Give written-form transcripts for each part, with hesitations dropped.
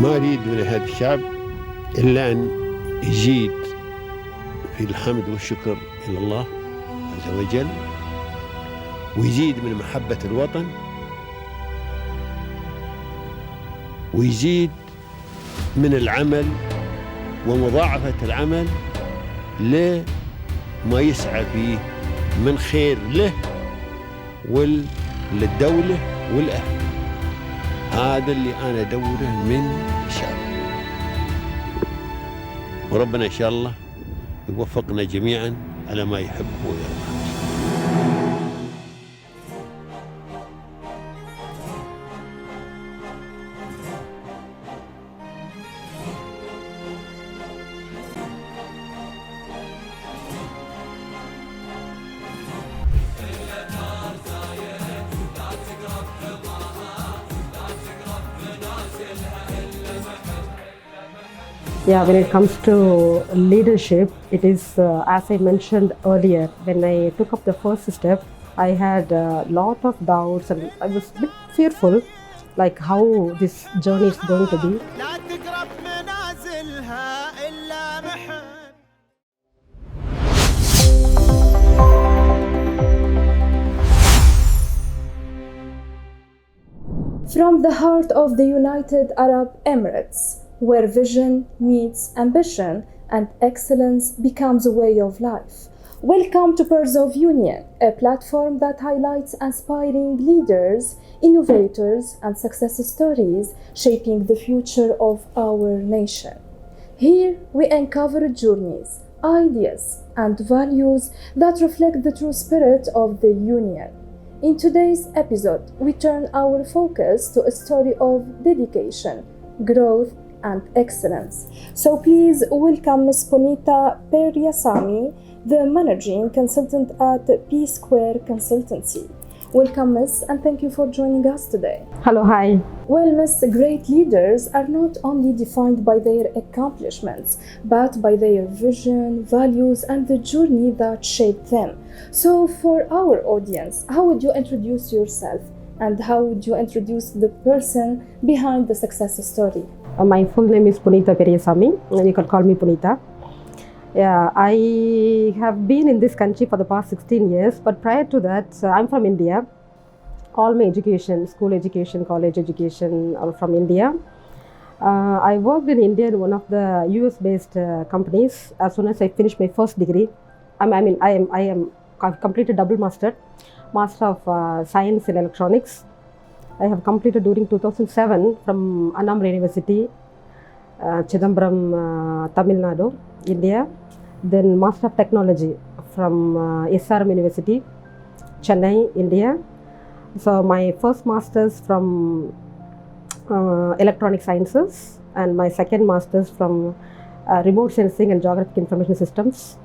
ما أريد من هذا الشعب إلا أن يزيد في الحمد والشكر إلى الله عز وجل، ويزيد من محبة الوطن، ويزيد من العمل ومضاعفة العمل لما يسعى فيه من خير له وللدولة والأهل. هذا اللي أنا أدوره من الشعب، وربنا إن شاء الله يوفقنا جميعا على ما يحب ويرضى. Yeah, when it comes to leadership, it is as I mentioned earlier, when I took up the first step, I had a lot of doubts and I was a bit fearful, like how this journey is going to be. From the heart of the United Arab Emirates, where vision meets ambition and excellence becomes a way of life. Welcome to Pearls of Union, a platform that highlights inspiring leaders, innovators, and success stories shaping the future of our nation. Here we uncover journeys, ideas, and values that reflect the true spirit of the Union. In today's episode, we turn our focus to a story of dedication, growth, and excellence. So please welcome Ms. Punitha Periyasamy, the Managing Consultant at Psquare Consultancy. Welcome, Ms., and thank you for joining us today. Hello, hi. Well, Ms., great leaders are not only defined by their accomplishments, but by their vision, values, and the journey that shaped them. So for our audience, how would you introduce yourself? And how would you introduce the person behind the success story? My full name is Punitha Periyasamy, and you can call me Punitha. Yeah, I have been in this country for the past 16 years, but prior to that, I'm from India. All my education, school education, college education, are from India. I worked in India in one of the US-based companies. As soon as I finished my first degree, I've completed double master of Science in Electronics. I have completed during 2007 from Anambra University, Chidambaram, Tamil Nadu, India. Then Master of Technology from SRM University, Chennai, India. So my first master's from Electronic Sciences and my second master's from Remote Sensing and Geographic Information Systems.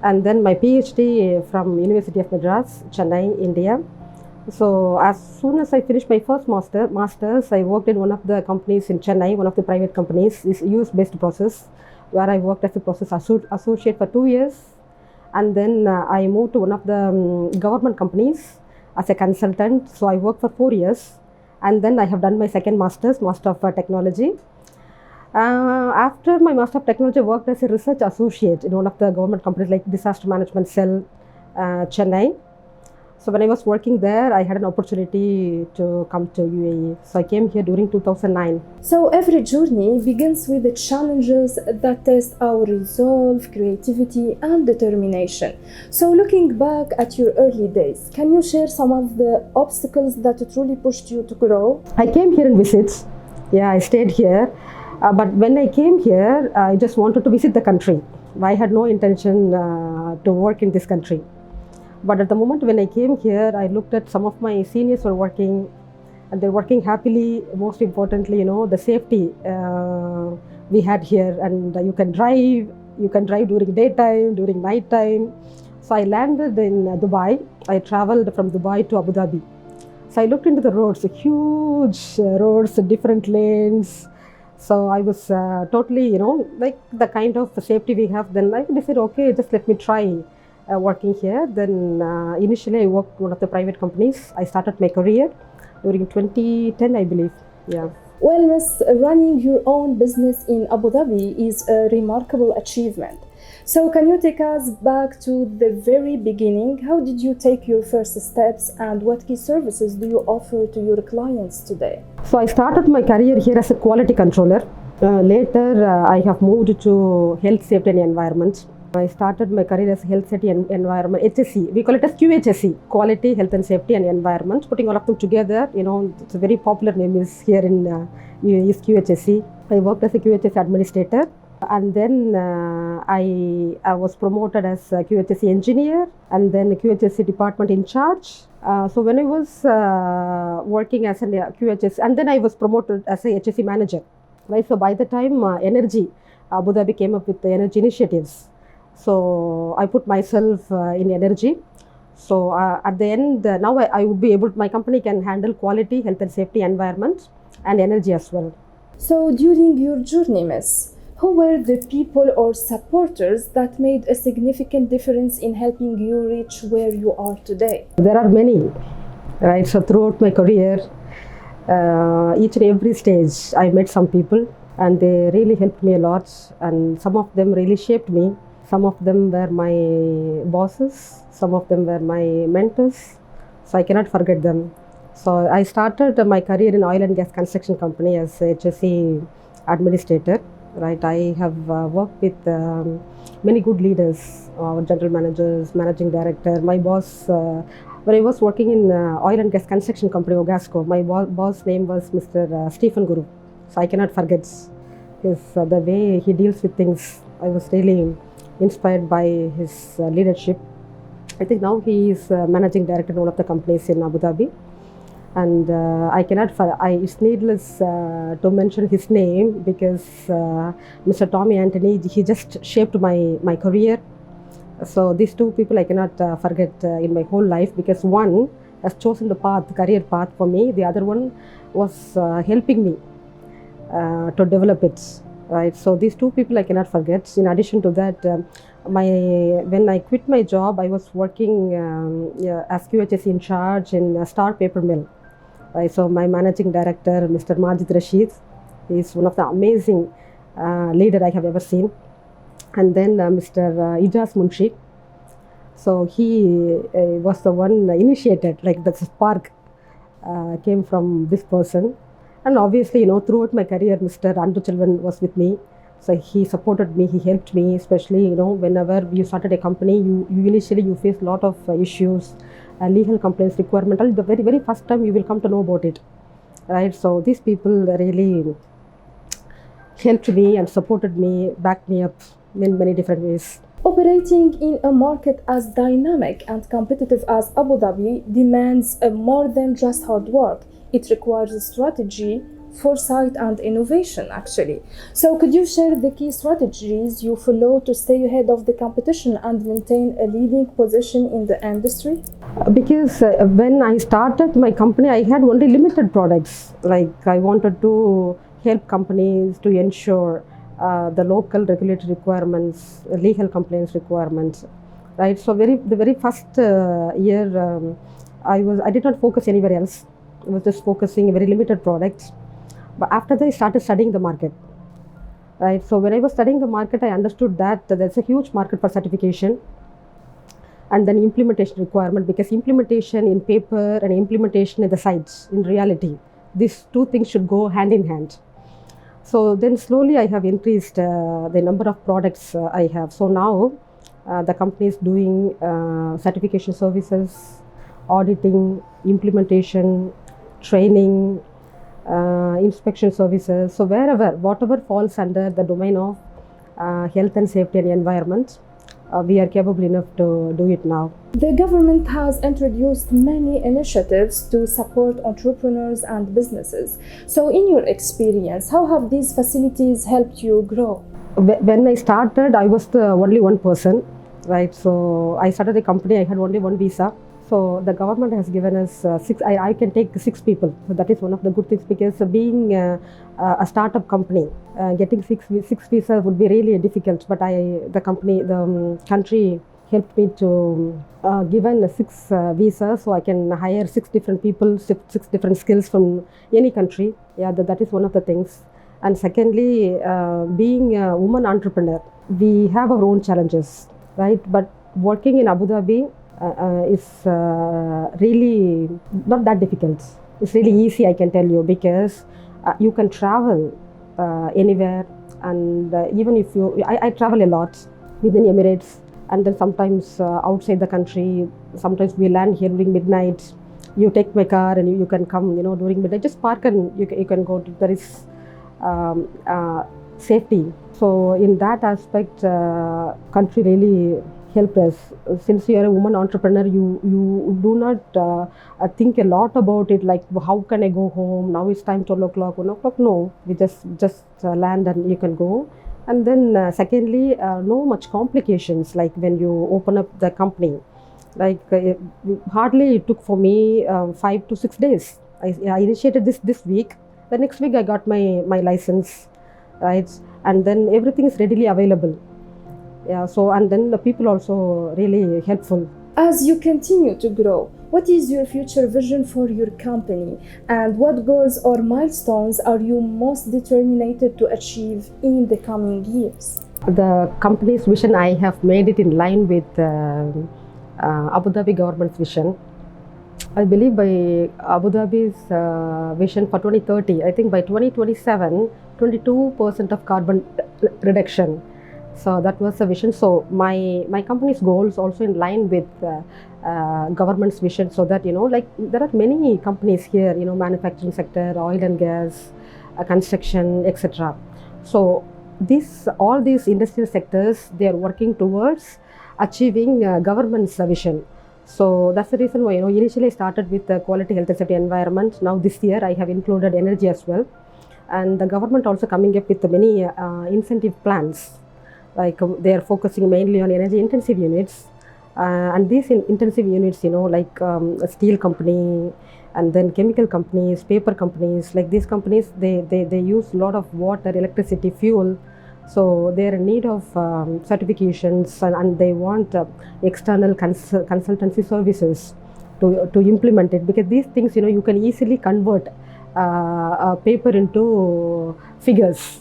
And then my PhD from University of Madras, Chennai, India. So as soon as I finished my first master's, I worked in one of the companies in Chennai, one of the private companies, is US-based process, where I worked as a process associate for 2 years. And then I moved to one of the government companies as a consultant. So I worked for 4 years. And then I have done my second master's, Master of Technology. After my Master of Technology, I worked as a research associate in one of the government companies like Disaster Management Cell, Chennai. So when I was working there, I had an opportunity to come to UAE. So I came here during 2009. So every journey begins with the challenges that test our resolve, creativity, and determination. So looking back at your early days, can you share some of the obstacles that truly pushed you to grow? I came here in visits. Yeah, I stayed here. But when I came here, I just wanted to visit the country. I had no intention to work in this country. But at the moment when I came here, I looked at some of my seniors were working, and they're working happily. Most importantly, the safety we had here, and you can drive during daytime, during night time. So I landed in Dubai. I traveled from Dubai to Abu Dhabi. So I looked into the roads, huge roads, different lanes. So I was totally, like the kind of safety we have. Then I decided, okay, just let me try working here. Then initially I worked one of the private companies. I started my career during 2010, I believe. Yeah. Well, Miss, running your own business in Abu Dhabi is a remarkable achievement. So, can you take us back to the very beginning? How did you take your first steps, and what key services do you offer to your clients today? So I started my career here as a quality controller. Later, I have moved to health, safety and environment. I started my career as health, safety and environment, HSE. We call it as QHSE, Quality, Health and Safety and Environment. Putting all of them together, it's a very popular name is here in UAE is QHSE. I worked as a QHSE administrator, and then I was promoted as a QHSE engineer, and then a QHSE department in charge. So when I was working as a QHSE, and then I was promoted as a HSE manager. Right. So by the time energy, Abu Dhabi came up with the energy initiatives. So I put myself in energy. So at the end, now I would be able, my company can handle quality, health and safety, environment and energy as well. So during your journey, Miss, who were the people or supporters that made a significant difference in helping you reach where you are today? There are many, right? So throughout my career, each and every stage, I met some people and they really helped me a lot, and some of them really shaped me. Some of them were my bosses, some of them were my mentors, so I cannot forget them. So I started my career in oil and gas construction company as HSE administrator. Right, I have worked with many good leaders, general managers, managing director. My boss, when I was working in oil and gas construction company, Ogasco, my boss name was Mr. Stephen Guru. So I cannot forget the way he deals with things. I was really inspired by his leadership. I think now he is managing director in one of the companies in Abu Dhabi. And it's needless to mention his name because Mr. Tommy Anthony, he just shaped my career. So these two people I cannot forget in my whole life, because one has chosen the career path for me. The other one was helping me to develop it. Right. So these two people I cannot forget. In addition to that, when I quit my job, I was working as QHS in charge in a Star Paper Mill. Right, so my managing director, Mr. Majid Rashid, is one of the amazing leader I have ever seen. And then Mr. Ijaz Munshi. So he was the one initiated, like the spark came from this person. And obviously, throughout my career, Mr. Andu Chelvan was with me. So he supported me, he helped me, especially, whenever you started a company, you initially face a lot of issues, legal complaints, requirement. The very, very first time you will come to know about it, right? So these people really helped me and supported me, backed me up in many different ways. Operating in a market as dynamic and competitive as Abu Dhabi demands more than just hard work. It requires strategy, foresight and innovation, actually. So could you share the key strategies you follow to stay ahead of the competition and maintain a leading position in the industry? Because when I started my company, I had only limited products. Like I wanted to help companies to ensure the local regulatory requirements, legal compliance requirements, right? So the very first year, I did not focus anywhere else. I was just focusing very limited products. But after that, I started studying the market, right? So when I was studying the market, I understood that there's a huge market for certification and then implementation requirement, because implementation in paper and implementation in the sites, in reality, these two things should go hand in hand. So then slowly I have increased the number of products I have. So now the company is doing certification services, auditing, implementation, training, inspection services. So whatever falls under the domain of health and safety and environment, we are capable enough to do it now. The government has introduced many initiatives to support entrepreneurs and businesses. So in your experience, how have these facilities helped you grow? When I started, I was the only one person, right? So I started a company, I had only one visa. So the government has given us I can take 6 people. So that is one of the good things, because being a startup company, getting six visas would be really difficult. But the country helped me to given 6 visas, so I can hire 6 different people, 6 different skills from any country. Yeah, that is one of the things. And secondly, being a woman entrepreneur, we have our own challenges, right? But working in Abu Dhabi is really not that difficult. It's really easy, I can tell you, because you can travel anywhere, and even if I travel a lot within Emirates, and then sometimes outside the country. Sometimes we land here during midnight. You take my car and you can come, during midnight. Just park and you can go. There is safety. So in that aspect, country really helped us. Since you are a woman entrepreneur, you do not think a lot about it, like how can I go home, now it's time 12 o'clock, 1 o'clock. No, we just land and you can go. And then secondly, no much complications, like when you open up the company, like hardly it took for me 5 to 6 days. I initiated this week. The next week I got my license, right? And then everything is readily available. Yeah, so and then the people also really helpful. As you continue to grow, what is your future vision for your company, and what goals or milestones are you most determined to achieve in the coming years? The company's vision, I have made it in line with Abu Dhabi government's vision. I believe by Abu Dhabi's vision for 2030, I think by 2027, 22% of carbon reduction. So that was the vision. So my company's goals also in line with government's vision, so that like there are many companies here, manufacturing sector, oil and gas, construction, etc. So all these industrial sectors, they are working towards achieving government's vision. So that's the reason why initially I started with quality, health and safety, environment. Now this year I have included energy as well, and the government also coming up with many incentive plans. Like they are focusing mainly on energy intensive units, and these intensive units, like a steel company, and then chemical companies, paper companies, like these companies, they use a lot of water, electricity, fuel. So they are in need of certifications, and they want external consultancy services to implement it, because these things, you can easily convert paper into figures.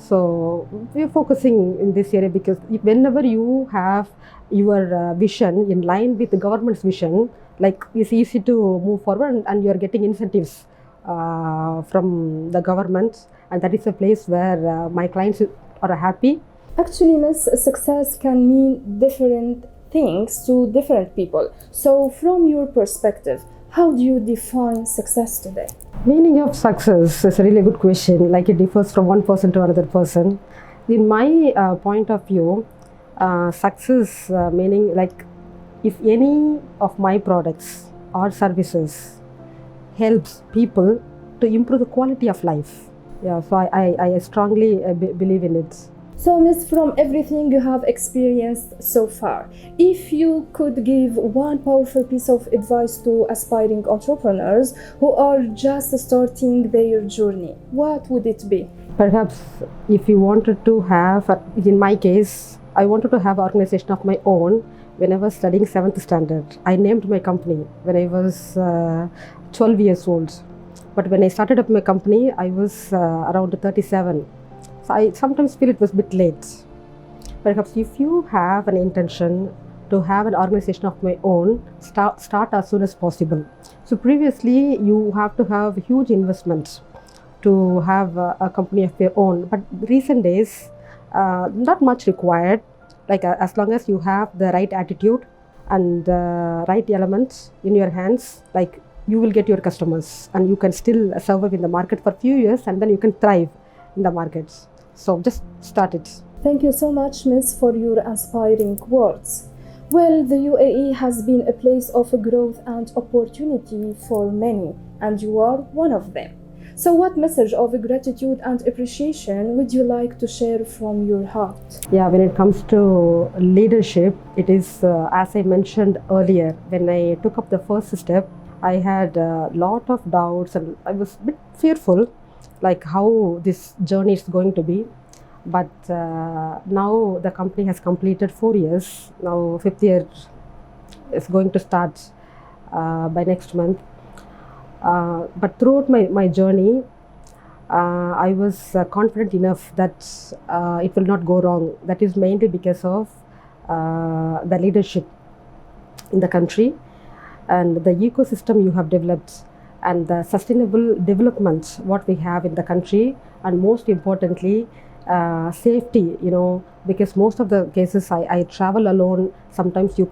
So we are focusing in this area, because whenever you have your vision in line with the government's vision, like it's easy to move forward, and you are getting incentives from the government, and that is a place where my clients are happy. Actually, Miss, success can mean different things to different people. So from your perspective, how do you define success today? Meaning of success is a really good question. Like it differs from one person to another person. In my point of view, success meaning like if any of my products or services helps people to improve the quality of life. Yeah, so I strongly believe in it. So, Miss, from everything you have experienced so far, if you could give one powerful piece of advice to aspiring entrepreneurs who are just starting their journey, what would it be? Perhaps if you wanted to have, in my case, I wanted to have an organization of my own when I was studying 7th standard. I named my company when I was 12 years old. But when I started up my company, I was around 37. So I sometimes feel it was a bit late. Perhaps if you have an intention to have an organization of my own, start as soon as possible. So previously, you have to have huge investments to have a company of your own. But recent days, not much required. Like as long as you have the right attitude and right elements in your hands, like you will get your customers, and you can still survive in the market for a few years, and then you can thrive in the markets. So just start it. Thank you so much, Miss, for your inspiring words. Well, the UAE has been a place of growth and opportunity for many, and you are one of them. So what message of gratitude and appreciation would you like to share from your heart? Yeah, when it comes to leadership, it is, as I mentioned earlier, when I took up the first step, I had a lot of doubts and I was a bit fearful, like how this journey is going to be. But now the company has completed 4 years. Now 5th year is going to start by next month. But throughout my journey, I was confident enough that it will not go wrong. That is mainly because of the leadership in the country and the ecosystem you have developed and the sustainable development what we have in the country, and most importantly safety, because most of the cases I travel alone. Sometimes you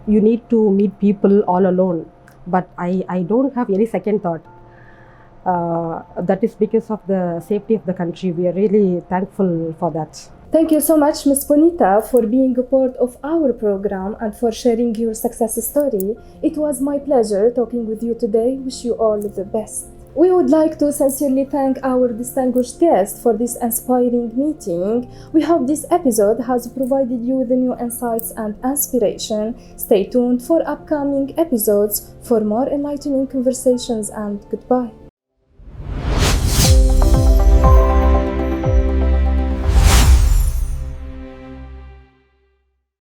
need to meet people all alone, but I don't have any second thought. That is because of the safety of the country. We are really thankful for that. Thank you so much, Ms. Punitha, for being a part of our program and for sharing your success story. It was my pleasure talking with you today. Wish you all the best. We would like to sincerely thank our distinguished guest for this inspiring meeting. We hope this episode has provided you with new insights and inspiration. Stay tuned for upcoming episodes for more enlightening conversations, and goodbye.